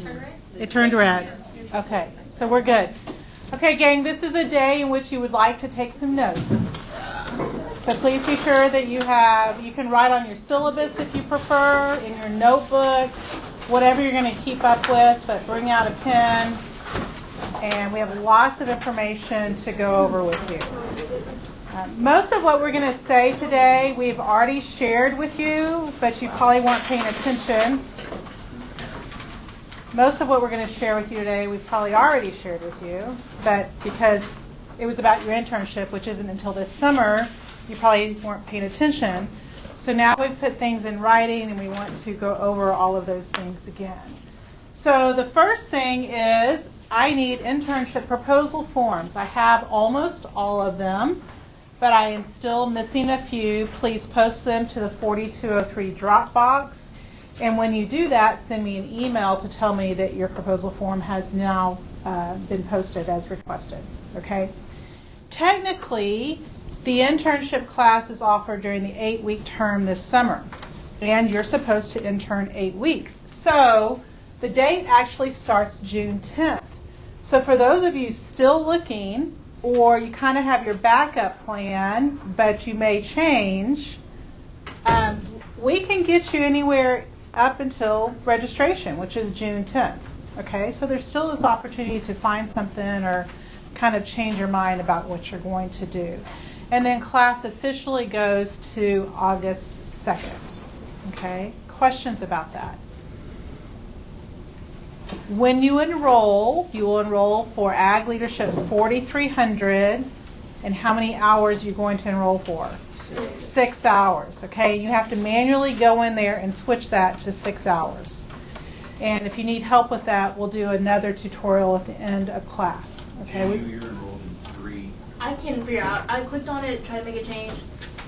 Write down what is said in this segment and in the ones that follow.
Turn red? It turned red. Okay, so we're good. Okay, gang, this is a day in which you would like to take some notes. So please be sure that you can write on your syllabus if you prefer, in your notebook, whatever you're going to keep up with, but bring out a pen. And we have lots of information to go over with you. Most of what we're going to say today we've already shared with you, but you probably weren't paying attention. Most of what we're going to share with you today we've probably already shared with you, but because it was about your internship, which isn't until this summer, you probably weren't paying attention. So now we've put things in writing and we want to go over all of those things again. So the first thing is I need internship proposal forms. I have almost all of them, but I am still missing a few. Please post them to the 4203 Dropbox. And when you do that, send me an email to tell me that your proposal form has now been posted as requested. Okay? Technically, the internship class is offered during the 8-week term this summer, and you're supposed to intern 8 weeks. So the date actually starts June 10th. So for those of you still looking, or you kind of have your backup plan, but you may change, we can get you anywhere up until registration, which is June 10th. Okay, so there's still this opportunity to find something or kind of change your mind about what you're going to do. And then class officially goes to August 2nd. Okay, questions about that? When you enroll, you will enroll for Ag Leadership 4300, and how many hours are you going to enroll for? 6 hours. Okay, you have to manually go in there and switch that to 6 hours. And if you need help with that, we'll do another tutorial at the end of class. Okay. You're enrolled in 3. I can figure out. I clicked on it, tried to make a change.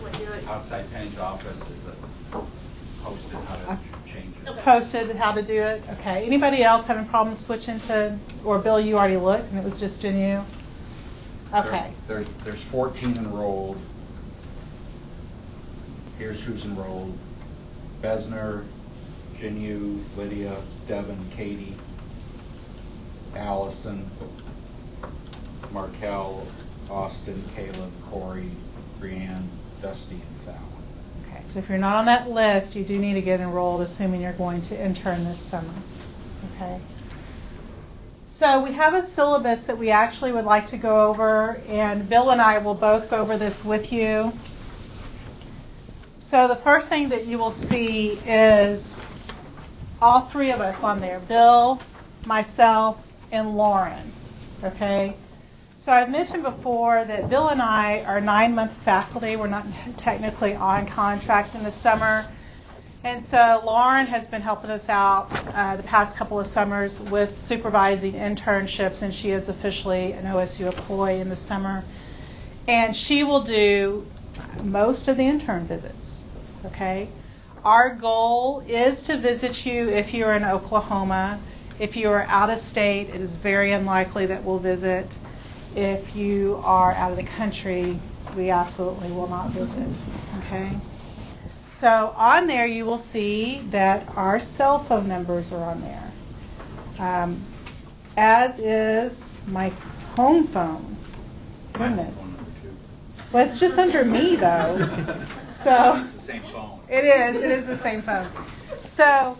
Wouldn't do it. Outside Penny's office is posted how to change it. Okay. Posted how to do it. Okay. Anybody else having problems switching to, or Bill, you already looked and it was just in you? Okay. There's 14 enrolled. Here's who's enrolled: Besner, Jinu, Lydia, Devin, Katie, Allison, Markel, Austin, Caleb, Corey, Brianne, Dusty, and Fallon. Okay, so if you're not on that list, you do need to get enrolled, assuming you're going to intern this summer. Okay. So we have a syllabus that we actually would like to go over, and Bill and I will both go over this with you. So the first thing that you will see is all 3 of us on there: Bill, myself, and Lauren. Okay. So I've mentioned before that Bill and I are 9-month faculty. We're not technically on contract in the summer. And so Lauren has been helping us out the past couple of summers with supervising internships, and she is officially an OSU employee in the summer. And she will do most of the intern visits. Okay? Our goal is to visit you if you're in Oklahoma. If you are out of state, it is very unlikely that we'll visit. If you are out of the country, we absolutely will not visit. Okay? So on there you will see that our cell phone numbers are on there, as is my home phone. Goodness. Phone number 2. Well, it's just under me though. So It's the same phone. It is the same phone. So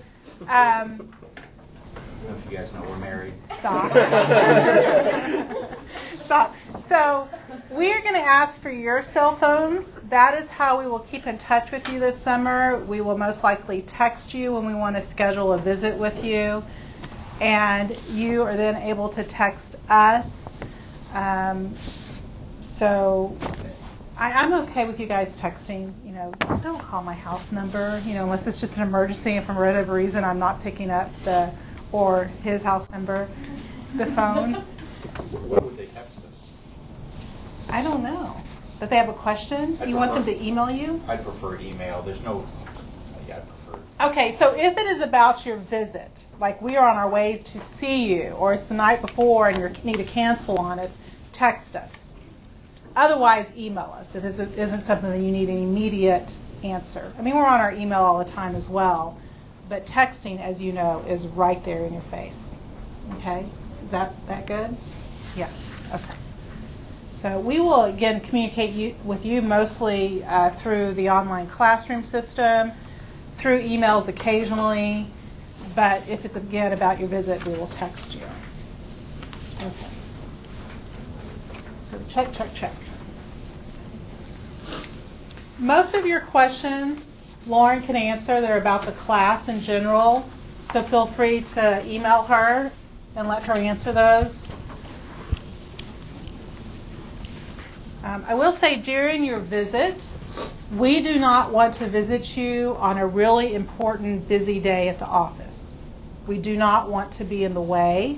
I don't know if you guys know we're married. Stop. Stop. So we are going to ask for your cell phones. That is how we will keep in touch with you this summer. We will most likely text you when we want to schedule a visit with you. And you are then able to text us. So I'm okay with you guys texting. You know, don't call my house number, unless it's just an emergency and for whatever reason I'm not picking up or his house number, the phone. What would they text us? I don't know. That they have a question? You want them to email you? I'd prefer email. There's no... Yeah, I'd prefer... Okay, so if it is about your visit, like we are on our way to see you, or it's the night before and you need to cancel on us, text us. Otherwise, email us. If it isn't something that you need an immediate answer. I mean, we're on our email all the time as well. but texting, as you know, is right there in your face. Okay? Is that good? Yes. Okay. So we will, again, communicate with you mostly through the online classroom system, through emails occasionally, but if it's, again, about your visit, we will text you. Okay. So check. Most of your questions Lauren can answer. They're about the class in general, so feel free to email her and let her answer those. I will say during your visit, we do not want to visit you on a really important, busy day at the office. We do not want to be in the way.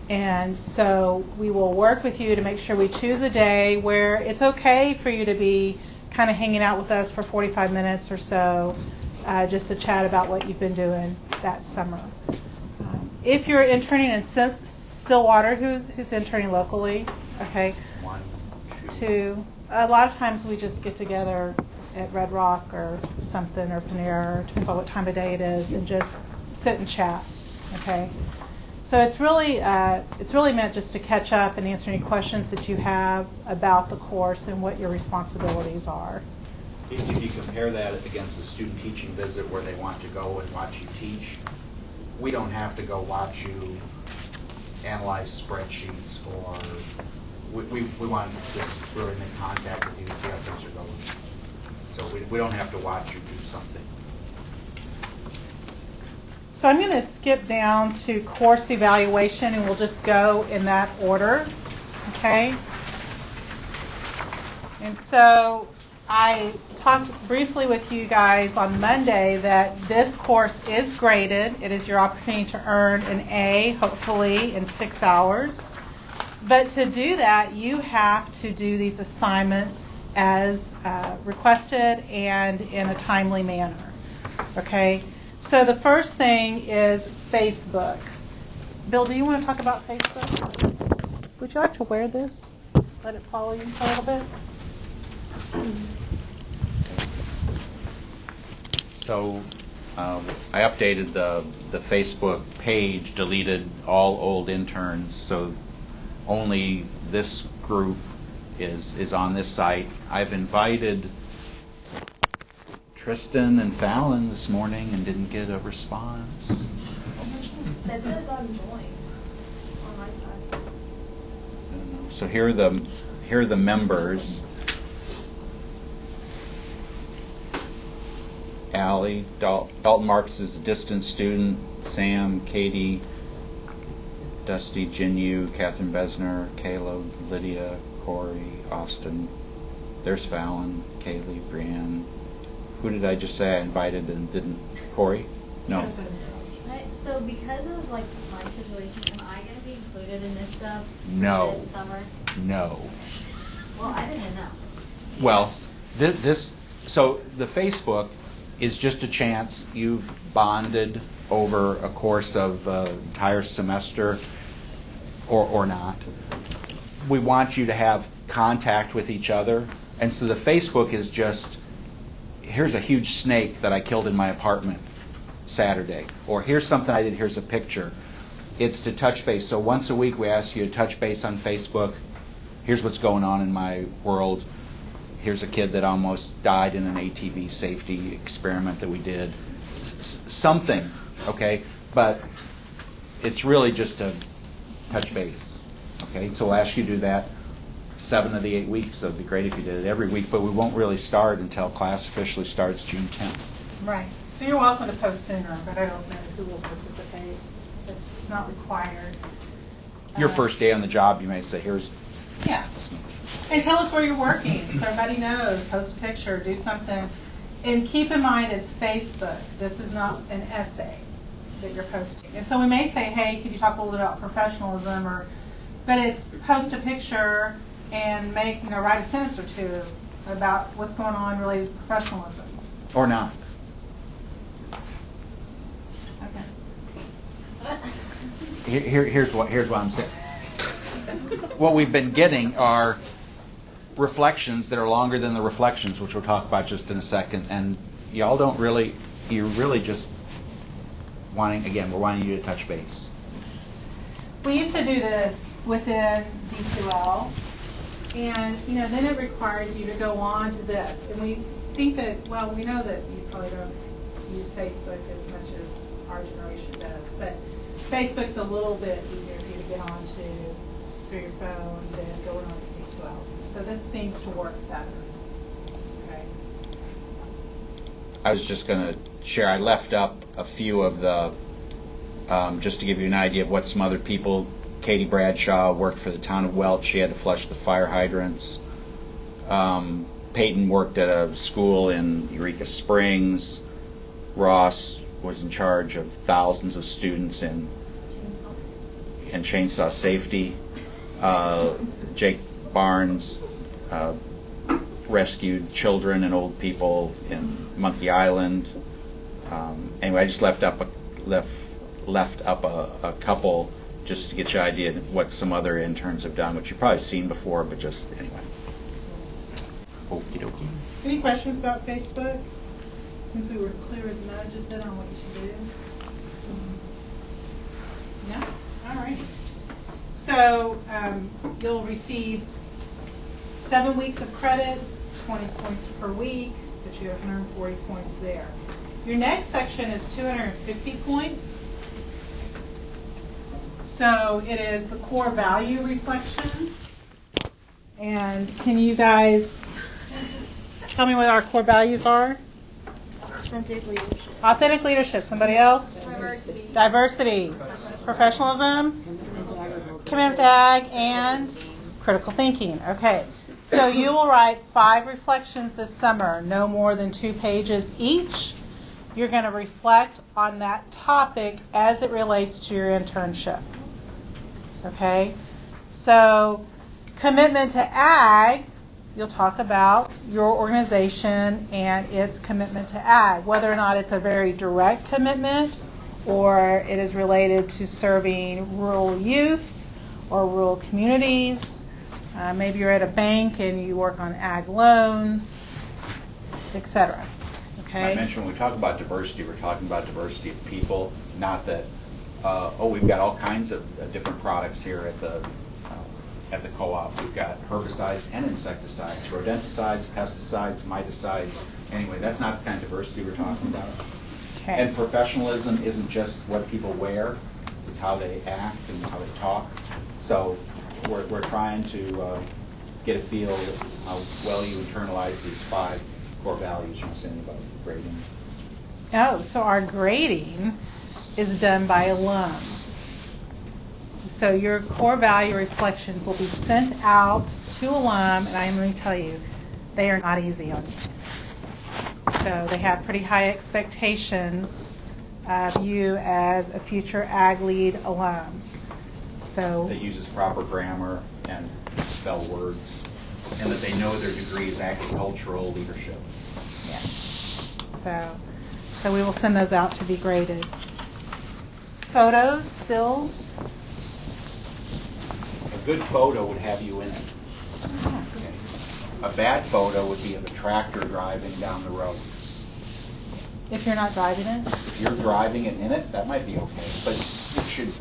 And so we will work with you to make sure we choose a day where it's okay for you to be kind of hanging out with us for 45 minutes or so, just to chat about what you've been doing that summer. If you're interning in Stillwater, who's interning locally? Okay. 1, 2. 2. A lot of times we just get together at Red Rock or something, or Panera, depends on what time of day it is, and just sit and chat. Okay. So it's really meant just to catch up and answer any questions that you have about the course and what your responsibilities are. If you compare that against a student teaching visit where they want to go and watch you teach, we don't have to go watch you analyze spreadsheets, or we want to just really make contact with you and see how things are going. So we don't have to watch you do something. So I'm going to skip down to course evaluation, and we'll just go in that order, okay? And so I talked briefly with you guys on Monday that this course is graded. It is your opportunity to earn an A, hopefully, in 6 hours. But to do that, you have to do these assignments as requested and in a timely manner, okay? So the first thing is Facebook. Bill, do you want to talk about Facebook? Would you like to wear this? Let it follow you for a little bit? So I updated the Facebook page, deleted all old interns, so only this group is on this site. I've invited Tristan and Fallon this morning and didn't get a response. That says on join on my side. So here are the members. Allie, Dalton Marcus is a distance student. Sam, Katie, Dusty, Jinyu, Catherine Besner, Caleb, Lydia, Corey, Austin. There's Fallon, Kaylee, Brianne. Who did I just say I invited and didn't? Corey? No. So because of like my situation, am I going to be included in this stuff No. this summer? No. Well, I didn't know. Well, so the Facebook is just a chance you've bonded over a course of entire semester or not. We want you to have contact with each other, and so the Facebook is just, here's a huge snake that I killed in my apartment Saturday, or here's something I did, here's a picture. It's to touch base. So once a week we ask you to touch base on Facebook. Here's what's going on in my world. Here's a kid that almost died in an ATV safety experiment that we did. Something, okay? But it's really just a touch base, okay? So we'll ask you to do that 7 of the 8 weeks. So it'd be great if you did it every week, but we won't really start until class officially starts June 10th. Right. So you're welcome to post sooner, but I don't know who will participate. It's not required. Your first day on the job, you may say, here's... Yeah. And tell us where you're working so everybody knows. Post a picture, do something. And keep in mind it's Facebook. This is not an essay that you're posting. And so we may say, hey, could you talk a little bit about professionalism, but it's post a picture and write a sentence or two about what's going on related to professionalism. Or not. Okay. Here's what I'm saying. What we've been getting are reflections that are longer than the reflections, which we'll talk about just in a second. And y'all don't really, you really just we're wanting you to touch base. We used to do this within D2L, and then it requires you to go on to this. And we think that, well, we know that you probably don't use Facebook as much as our generation does, but Facebook's a little bit easier for you to get onto through your phone than going on to D2L. So this seems to work better. Okay. I was just going to share, I left up a few of the, just to give you an idea of what some other people, Katie Bradshaw worked for the town of Welch. She had to flush the fire hydrants. Peyton worked at a school in Eureka Springs. Ross was in charge of thousands of students in chainsaw safety. Jake Barnes rescued children and old people in Monkey Island. Anyway, I just left up a couple just to get you an idea of what some other interns have done, which you've probably seen before, but just anyway. Okie dokie. Any questions about Facebook? Since we were clear as mud just then on what you should do. No? All right. So you'll receive 7 weeks of credit, 20 points per week, but you have 140 points there. Your next section is 250 points. So it is the core value reflections. And can you guys tell me what our core values are? Authentic leadership. Authentic leadership. Somebody else? Diversity. Diversity. Professionalism. Commitment to ag, and critical thinking. Okay. So you will write 5 reflections this summer, no more than 2 pages each. You're going to reflect on that topic as it relates to your internship. Okay? So commitment to ag, you'll talk about your organization and its commitment to ag, whether or not it's a very direct commitment or it is related to serving rural youth or rural communities. Maybe you're at a bank and you work on ag loans, etc. Okay? I mentioned when we talk about diversity, we're talking about diversity of people, not that, we've got all kinds of different products here at the co-op. We've got herbicides and insecticides, rodenticides, pesticides, miticides. Anyway, that's not the kind of diversity we're talking about. Okay. And professionalism isn't just what people wear, it's how they act and how they talk. So we're trying to get a feel of how well you internalize these 5 core values. You were saying about grading. Oh, so our grading is done by alum. So your core value reflections will be sent out to alum, and I'm going to tell you, they are not easy on you. So they have pretty high expectations of you as a future ag lead alum. So That uses proper grammar and spell words, and that they know their degree is agricultural leadership. yeah. So we will send those out to be graded. Photos, stills. A good photo would have you in it. Okay. A bad photo would be of a tractor driving down the road. If you're not driving it. If you're driving it in it, that might be okay, but it should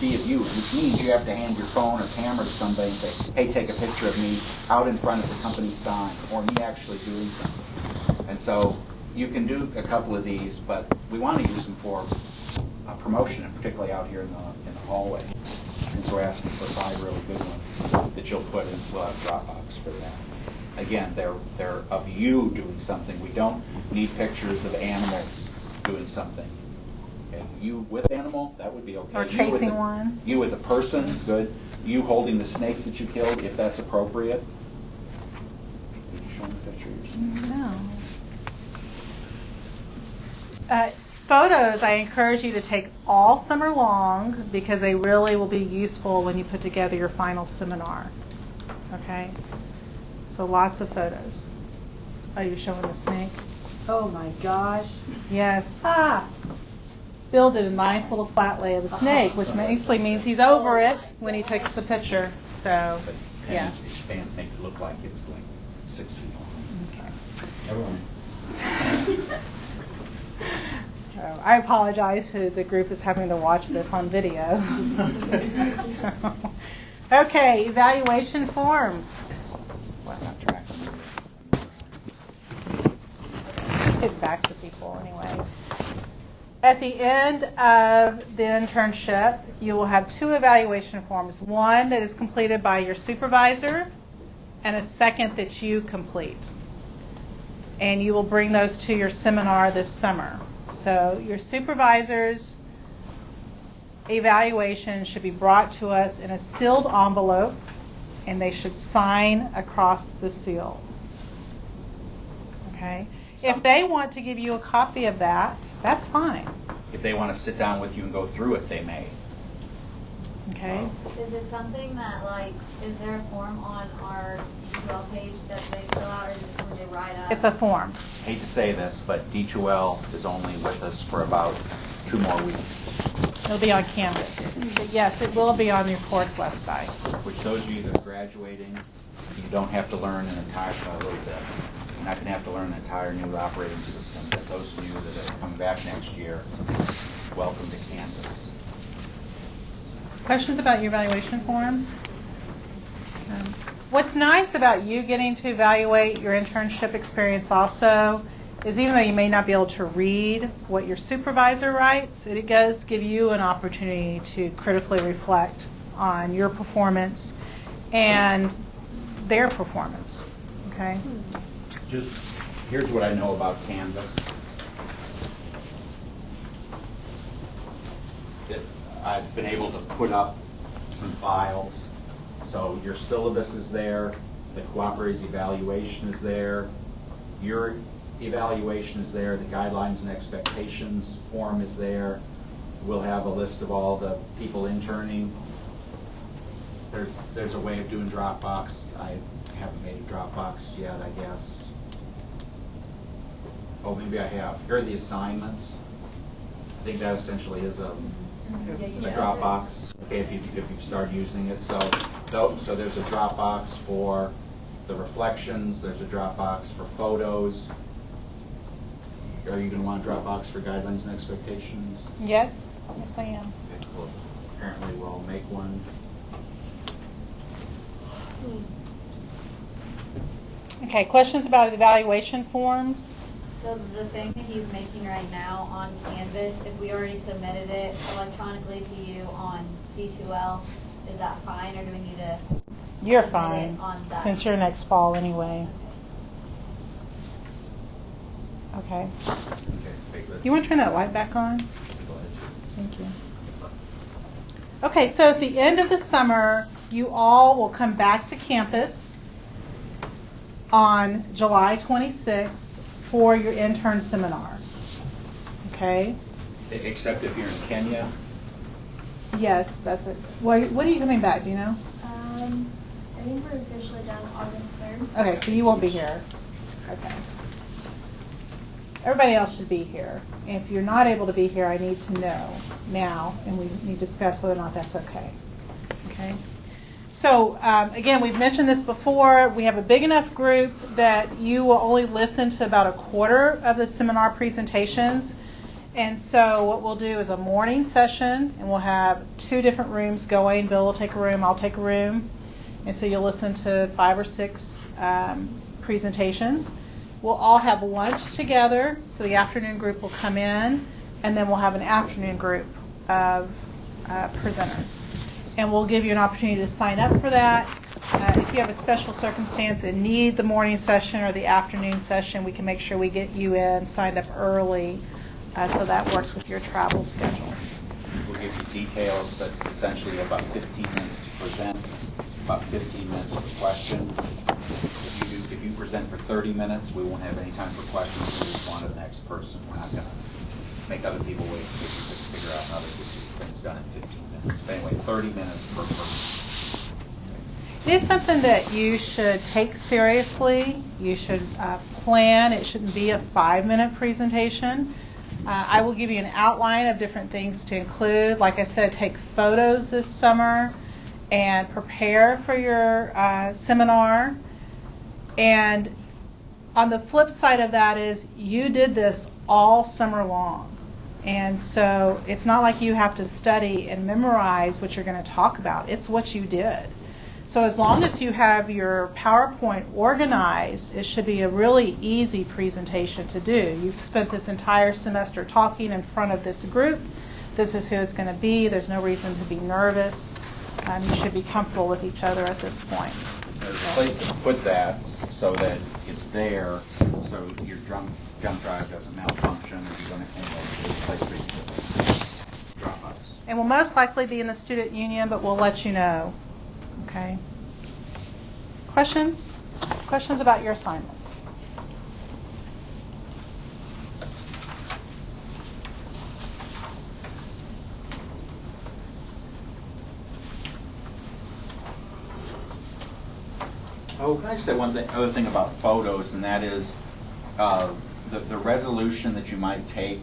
be of you, which means you have to hand your phone or camera to somebody and say, hey, take a picture of me out in front of the company sign, or me actually doing something. And so you can do a couple of these, but we want to use them for promotion, and particularly out here in the hallway. And so we're asking for 5 really good ones that you'll put in. We'll have Dropbox for that. Again, they're of you doing something. We don't need pictures of animals doing something. Okay. You with animal, that would be okay. Or chasing one. You with a person, good. You holding the snake that you killed, if that's appropriate. Did you show me a picture of your snake? No. Photos, I encourage you to take all summer long because they really will be useful when you put together your final seminar. Okay? So lots of photos. Are you showing the snake? Oh my gosh. Yes. Bill did a nice little flat lay of the snake, which basically means he's over it when he takes the picture. So, But yeah. expand, make it look like it's like 6 feet long. Okay. Everyone. So I apologize to the group that's having to watch this on video. So, okay, evaluation forms. Well, I'm not tracking. Just get back to people anyway. At the end of the internship, you will have 2 evaluation forms. One that is completed by your supervisor and a second that you complete. And you will bring those to your seminar this summer. So your supervisor's evaluation should be brought to us in a sealed envelope, and they should sign across the seal. Okay? If they want to give you a copy of that, that's fine. If they want to sit down with you and go through it, they may. Okay? Is it something that, like, is there a form on our email page that they fill out, or is it something they write up? It's a form. Hate to say this, but D2L is only with us for about 2 more weeks. It'll be on Canvas. But yes, it will be on your course website. Which those of you that are graduating, you don't have to learn an entire, a little bit. You're not going to have to learn an entire new operating system. But those of you that are coming back next year, welcome to Canvas. Questions about your evaluation forms? What's nice about you getting to evaluate your internship experience also is even though you may not be able to read what your supervisor writes, it does give you an opportunity to critically reflect on your performance and their performance. Okay? Just here's what I know about Canvas. I've been able to put up some files. So your syllabus is there, the cooperator's evaluation is there, your evaluation is there, the guidelines and expectations form is there. We'll have a list of all the people interning. There's a way of doing Dropbox. I haven't made a Dropbox yet, I guess. Oh, maybe I have. Here are the assignments. I think that essentially is a Dropbox. Okay, if you've started using it. So there's a Dropbox for the reflections. There's a Dropbox for photos. Are you going to want a Dropbox for guidelines and expectations? Yes. Yes, I am. Okay, well, apparently we'll make one. Okay, questions about evaluation forms? So the thing that he's making right now on Canvas, if we already submitted it electronically to you on D2L, is that fine, or do we need to You're submit fine, it on that? since you're next fall anyway. Okay. You want to turn that light back on? Thank you. Okay, so at the end of the summer, you all will come back to campus on July 26th for your intern seminar. Okay? Except if you're in Kenya. Yes, that's it. When are you coming back? Do you know? I think we're officially done August 3rd. Okay, so you won't be here. Okay. Everybody else should be here. If you're not able to be here, I need to know now, and we need to discuss whether or not that's okay. Okay? So, again, we've mentioned this before. We have a big enough group that you will only listen to about a quarter of the seminar presentations. And so what we'll do is a morning session, and we'll have 2 different rooms going. Bill will take a room, I'll take a room. And so you'll listen to 5 or 6 presentations. We'll all have lunch together, so the afternoon group will come in, and then we'll have an afternoon group of presenters. And we'll give you an opportunity to sign up for that. If you have a special circumstance and need the morning session or the afternoon session, we can make sure we get you in, signed up early, so that works with your travel schedule. We'll give you details, but essentially about 15 minutes to present, about 15 minutes for questions. If you present for 30 minutes, we won't have any time for questions. We just want the next person. We're not going to make other people wait. We just figure out how to get these things done in 15 minutes. But anyway, 30 minutes per person. It is something that you should take seriously. You should plan. It shouldn't be a 5-minute presentation. I will give you an outline of different things to include. Like I said, take photos this summer and prepare for your seminar. And on the flip side of that is you did this all summer long. And so it's not like you have to study and memorize what you're going to talk about. It's what you did. So as long as you have your PowerPoint organized, it should be a really easy presentation to do. You've spent this entire semester talking in front of this group. This is who it's going to be. There's no reason to be nervous. You should be comfortable with each other at this point. There's a place to put that so that it's there, so your jump drive doesn't malfunction, or you're going to end up with a place where you can Dropbox. And we'll most likely be in the student union, but we'll let you know. Okay. Questions? Questions about your assignments? Oh, can I just say one other thing about photos, and that is the resolution that you might take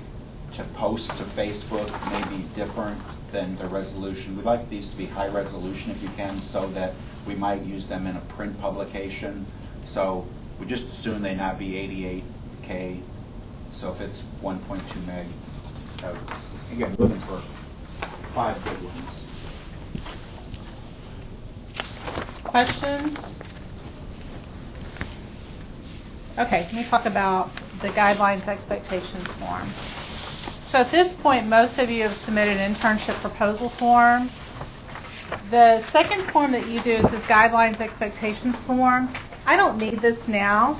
to post to Facebook may be different than the resolution. We'd like these to be high resolution if you can, so that we might use them in a print publication. So we just assume they not be 88K. So if it's 1.2 meg, again, looking for 5 good ones. Questions? Okay, let me talk about the guidelines expectations form. So at this point, most of you have submitted an internship proposal form. The second form that you do is this guidelines expectations form. I don't need this now.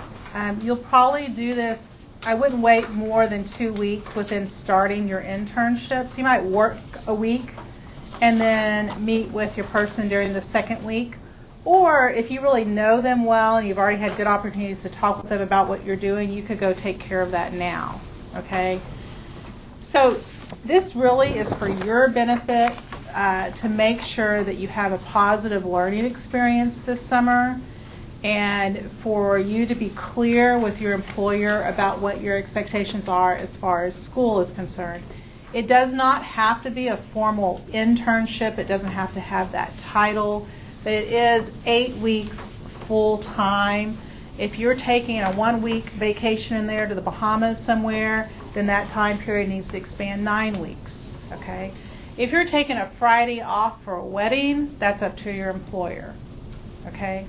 You'll probably do this, I wouldn't wait more than 2 weeks within starting your internships. You might work a week and then meet with your person during the second week. Or if you really know them well and you've already had good opportunities to talk with them about what you're doing, you could go take care of that now, okay? So this really is for your benefit to make sure that you have a positive learning experience this summer, and for you to be clear with your employer about what your expectations are as far as school is concerned. It does not have to be a formal internship. It doesn't have to have that title. But it is 8 weeks full time. If you're taking a 1 week vacation in there to the Bahamas somewhere, then that time period needs to expand 9 weeks. Okay? If you're taking a Friday off for a wedding, that's up to your employer. Okay?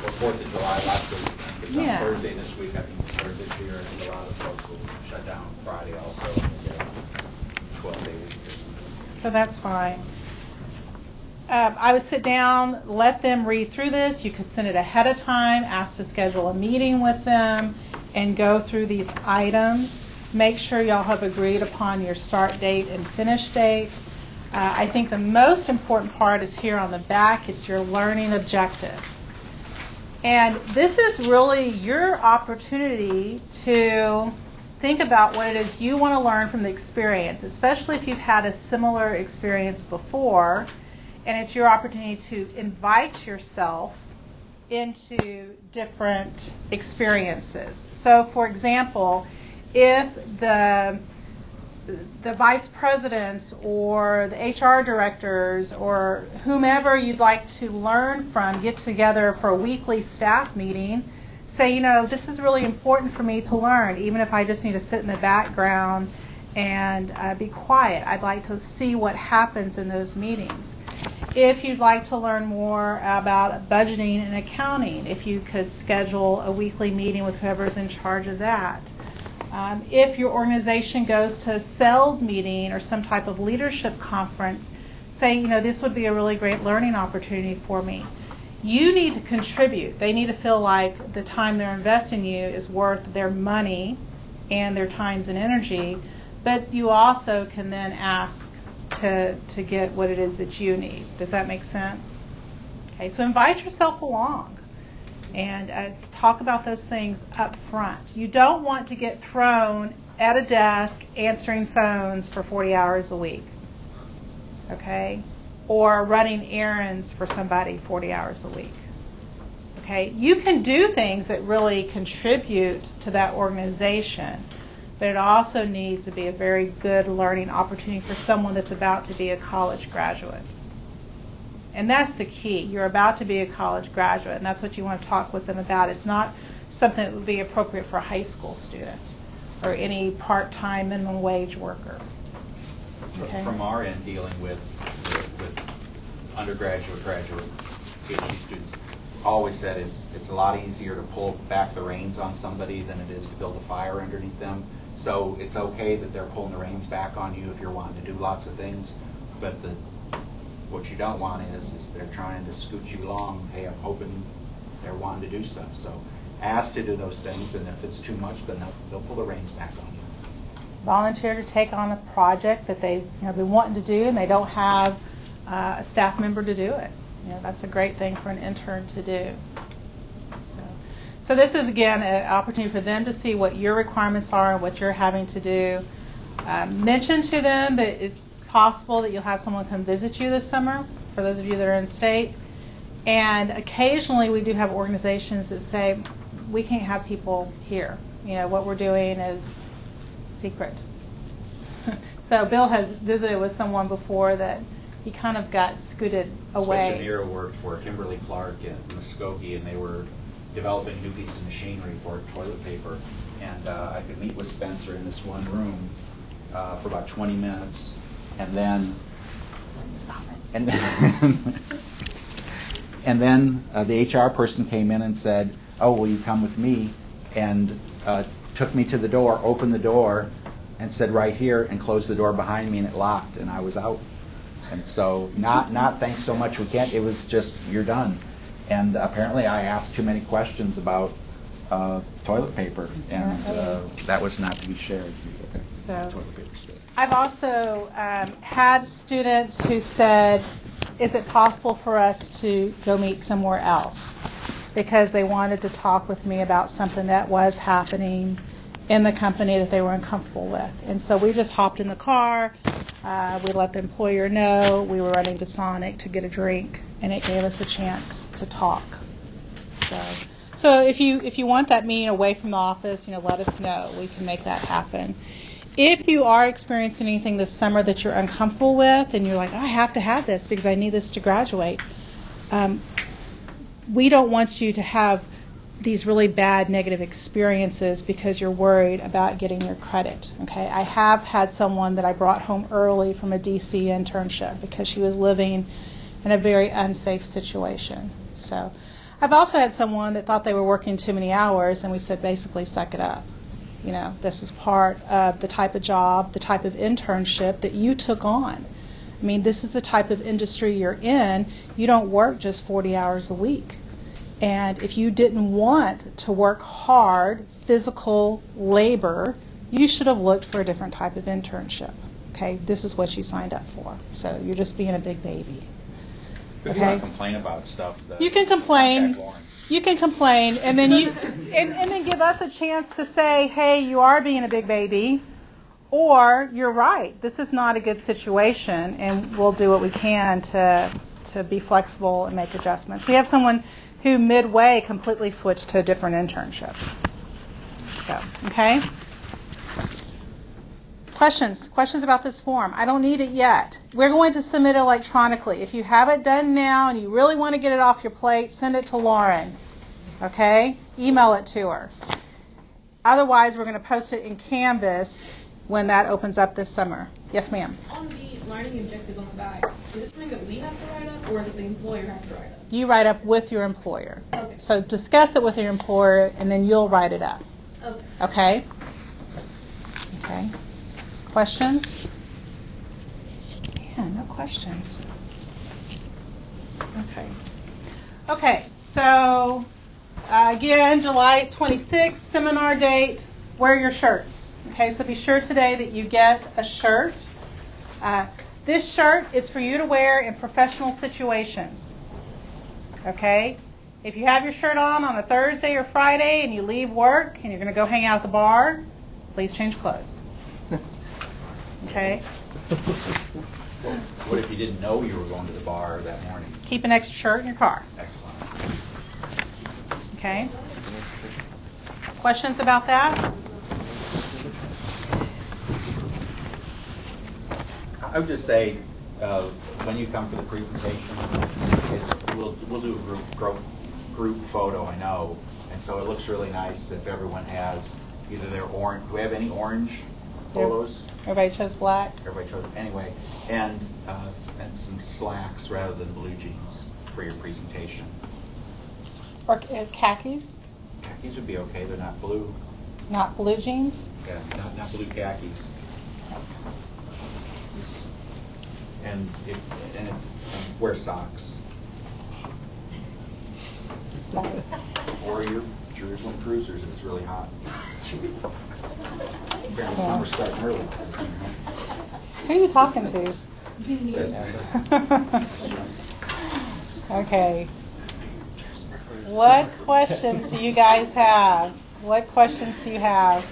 Well, 4th of July last week. It's on Yeah. Thursday this week, I think, or this year. I think a lot of folks will shut down Friday also. And get a 12-day week or something. So that's fine. I would sit down, let them read through this. You could send it ahead of time, ask to schedule a meeting with them, and go through these items. Make sure y'all have agreed upon your start date and finish date. I think the most important part is here on the back. It's your learning objectives. And this is really your opportunity to think about what it is you want to learn from the experience, especially if you've had a similar experience before. And it's your opportunity to invite yourself into different experiences. So, for example, if the vice presidents or the HR directors or whomever you'd like to learn from get together for a weekly staff meeting, say, this is really important for me to learn, even if I just need to sit in the background and be quiet. I'd like to see what happens in those meetings. If you'd like to learn more about budgeting and accounting, if you could schedule a weekly meeting with whoever's in charge of that. If your organization goes to a sales meeting or some type of leadership conference, say, this would be a really great learning opportunity for me. You need to contribute. They need to feel like the time they're investing in you is worth their money and their times and energy, but you also can then ask to get what it is that you need. Does that make sense? Okay, so invite yourself along and talk about those things up front. You don't want to get thrown at a desk answering phones for 40 hours a week, okay? Or running errands for somebody 40 hours a week. Okay, you can do things that really contribute to that organization, but it also needs to be a very good learning opportunity for someone that's about to be a college graduate. And that's the key. You're about to be a college graduate, and that's what you want to talk with them about. It's not something that would be appropriate for a high school student. or any part-time minimum wage worker. Okay? From our end, dealing with undergraduate, graduate, PhD students, always said it's a lot easier to pull back the reins on somebody than it is to build a fire underneath them. So it's okay that they're pulling the reins back on you if you're wanting to do lots of things, but what you don't want is they're trying to scoot you along. Hey, I'm hoping they're wanting to do stuff. So ask to do those things, and if it's too much, then they'll pull the reins back on you. Volunteer to take on a project that they've been wanting to do, and they don't have a staff member to do it. That's a great thing for an intern to do. So this is, again, an opportunity for them to see what your requirements are and what you're having to do. Mention to them that it's possible that you'll have someone come visit you this summer, for those of you that are in state. And occasionally we do have organizations that say, we can't have people here. What we're doing is secret. So Bill has visited with someone before that he kind of got scooted away. Swivl worked for Kimberly Clark in Muskogee, and they were developing a new piece of machinery for toilet paper. And I could meet with Spencer in this one room for about 20 minutes, and then the HR person came in and said, "Oh, will you come with me?" and took me to the door, opened the door, and said, "Right here," and closed the door behind me, and it locked, and I was out. And so, not thanks so much, we can't. It was just, you're done. And apparently, I asked too many questions about toilet paper, and that was not to be shared. So, Toilet paper story. I've also had students who said, "Is it possible for us to go meet somewhere else?" Because they wanted to talk with me about something that was happening in the company that they were uncomfortable with. And so we just hopped in the car. We let the employer know we were running to Sonic to get a drink, and it gave us a chance to talk. So if you want that meeting away from the office, let us know. We can make that happen. If you are experiencing anything this summer that you're uncomfortable with, and you're like, I have to have this because I need this to graduate, we don't want you to have these really bad negative experiences because you're worried about getting your credit. Okay, I have had someone that I brought home early from a DC internship because she was living in a very unsafe situation. So I've also had someone that thought they were working too many hours, and we said basically suck it up. This is part of the type of job, the type of internship that you took on. I mean, this is the type of industry you're in. You don't work just 40 hours a week. And if you didn't want to work hard, physical labor, you should have looked for a different type of internship. Okay, this is what you signed up for. So you're just being a big baby. If you want to complain about stuff, you can complain. You can complain, and then and then give us a chance to say, hey, you are being a big baby, or you're right. This is not a good situation, and we'll do what we can to be flexible and make adjustments. We have someone who midway completely switched to a different internship. So, okay? Questions about this form? I don't need it yet. We're going to submit it electronically. If you have it done now and you really want to get it off your plate, send it to Lauren. Okay? Email it to her. Otherwise, we're going to post it in Canvas when that opens up this summer. Yes, ma'am? On the learning objectives on the back, is it something that we have to write up, or is it the employer has to write up? You write up with your employer. Okay. So discuss it with your employer, and then you'll write it up. Okay. Okay? Questions? Yeah, no questions. Okay, so again, July 26th, seminar date, wear your shirts. Okay, so be sure today that you get a shirt. This shirt is for you to wear in professional situations. Okay? If you have your shirt on a Thursday or Friday and you leave work and you're going to go hang out at the bar, please change clothes. Okay? What if you didn't know you were going to the bar that morning? Keep an extra shirt in your car. Excellent. Okay? Questions about that? I would just say, when you come for the presentation, we'll do a group photo, I know, and so it looks really nice if everyone has either their orange. Do we have any orange polos? Everybody chose black. Everybody chose anyway, and some slacks rather than blue jeans for your presentation. Or khakis, Khakis would be okay. They're not blue. not blue jeans. Yeah, not blue khakis. And wear socks. Sorry. Or your Jerusalem Cruisers if it's really hot. Apparently Yeah. summer's starting early. Who are you talking to? Okay. What questions do you guys have? What questions do you have?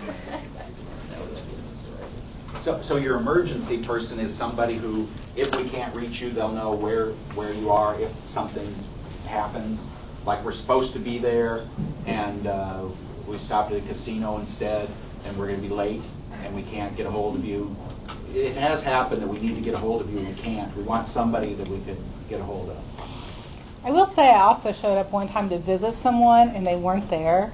So your emergency person is somebody who, if we can't reach you, they'll know where you are if something happens. Like we're supposed to be there, and we stopped at a casino instead, and we're going to be late, and we can't get a hold of you. It has happened that we need to get a hold of you, and we can't. We want somebody that we can get a hold of. I will say I also showed up one time to visit someone, and they weren't there.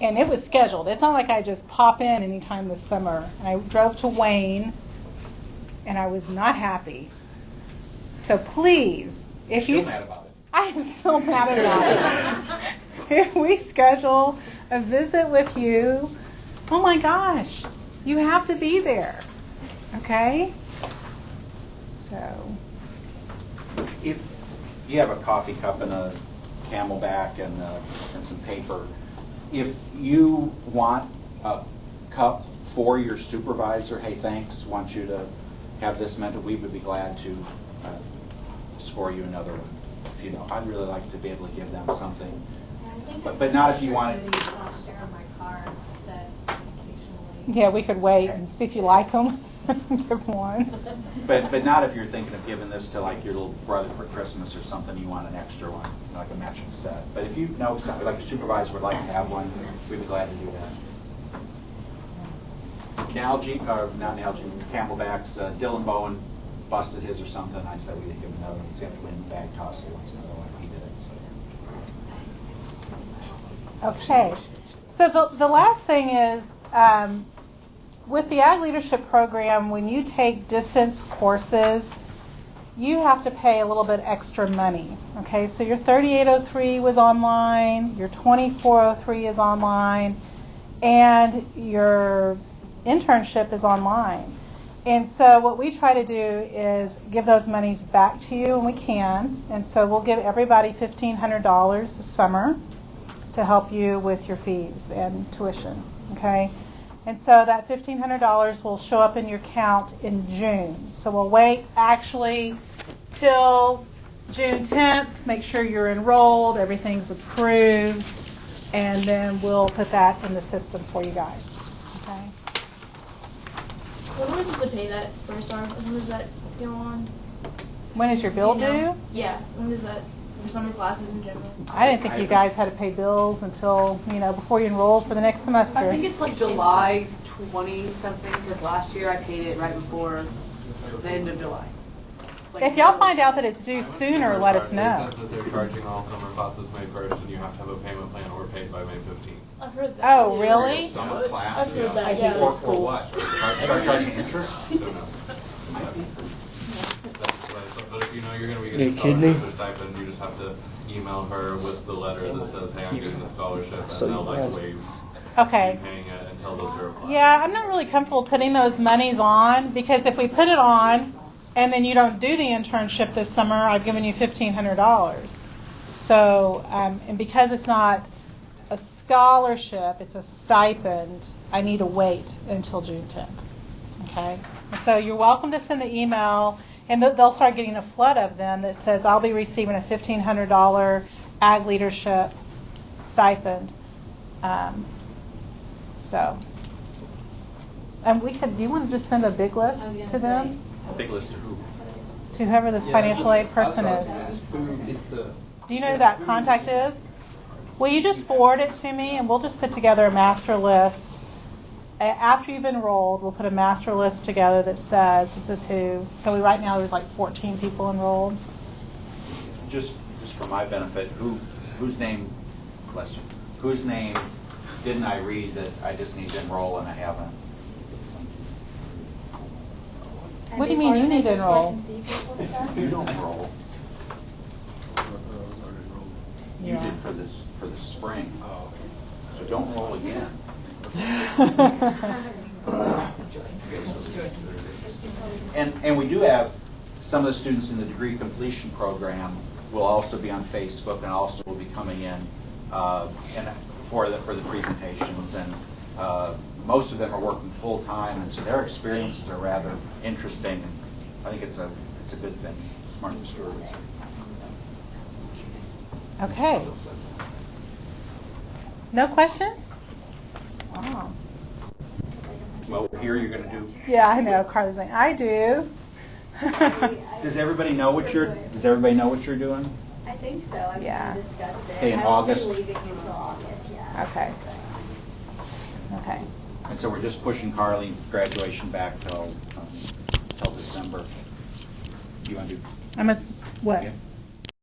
And it was scheduled. It's not like I just pop in anytime this summer. And I drove to Wayne, and I was not happy. So please, if you... Still mad about it. I am so mad about it. If we schedule a visit with you, oh my gosh, you have to be there. Okay? So... If you have a coffee cup and a Camelback and some paper, if you want a cup for your supervisor, hey, thanks, want you to have this mentored, we would be glad to score you another one. If you know, I'd really like to be able to give them something. Yeah, I think But not if you want it. I'll share on my car that occasionally. yeah, we could wait and see if you like them. Give one. But not if you're thinking of giving this to like your little brother for Christmas or something, you want an extra one, like a matching set. But if you know somebody, like a supervisor would like to have one, we'd be glad to do that. Not Nalgene, Camelbacks, Dylan Bowen busted his or something. I said we didn't give him another one. He's got to win the bag toss once another one. He did it. So. Okay. So the last thing is, with the Ag Leadership Program, when you take distance courses, you have to pay a little bit extra money. Okay, so your 3803 was online, your 2403 is online, and your internship is online. And so what we try to do is give those monies back to you when we can. And so we'll give everybody $1,500 this summer to help you with your fees and tuition. Okay? And so that $1,500 will show up in your account in June. So we'll wait actually till June 10th, make sure you're enrolled, everything's approved, and then we'll put that in the system for you guys. Okay? When are we supposed to pay that first arm? When does that go on? When is your bill Do you know? due? Yeah. When does that, for summer classes in general? I didn't think you guys had to pay bills until, before you enrolled for the next semester. I think it's like July 20 something, because last year I paid it right before the end of July. It's like- If y'all find out that it's due sooner, let us know. That they're charging all summer classes May 1st, and you have to have a payment plan or paid by May 15th. I've heard that. Oh, too. really? Summer I've classes. heard that. I Yeah. hate For school. what? Start charging interest? Don't know. But if you know you're going to be You getting kidding me? scholarship or stipend, you just have to email her with the letter that says, hey, I'm getting the scholarship, and So they'll you like had- waive Okay. you paying it until those are applied. Yeah, I'm not really comfortable putting those monies on, because if we put it on and then you don't do the internship this summer, I've given you $1,500. So, and because it's not a scholarship, it's a stipend, I need to wait until June 10th. Okay? And so you're welcome to send the email, and they'll start getting a flood of them that says, I'll be receiving a $1,500 Ag Leadership stipend. And do you want to just send a big list to them? Big list of who? To whoever this financial aid person is. Do you know who that contact is? Will you just forward it to me, and we'll just put together a master list. After you've enrolled, we'll put a master list together that says this is who. So right now there's like 14 people enrolled. Just for my benefit, whose name, bless you, whose name didn't I read that I just need to enroll and I haven't? And What do you be mean part you of need it, to just enroll? and see people and stuff? You don't enroll. You Yeah. did for the spring. So don't enroll again. And we do have some of the students in the degree completion program will also be on Facebook and also will be coming in and for the presentations, and most of them are working full time, and so their experiences are rather interesting. And I think it's a good thing. Martha Stewart would say. Okay. No questions? Wow. Well, here you're going to do. Yeah, I know. Carly's like, I do. Does everybody know what you're doing? I think so. I mean, Yeah. we discussed it. Okay, in I won't be August? leaving until August, yeah. Okay. Okay. And so we're just pushing Carly graduation back till December. You want to do? I'm a what? Yeah.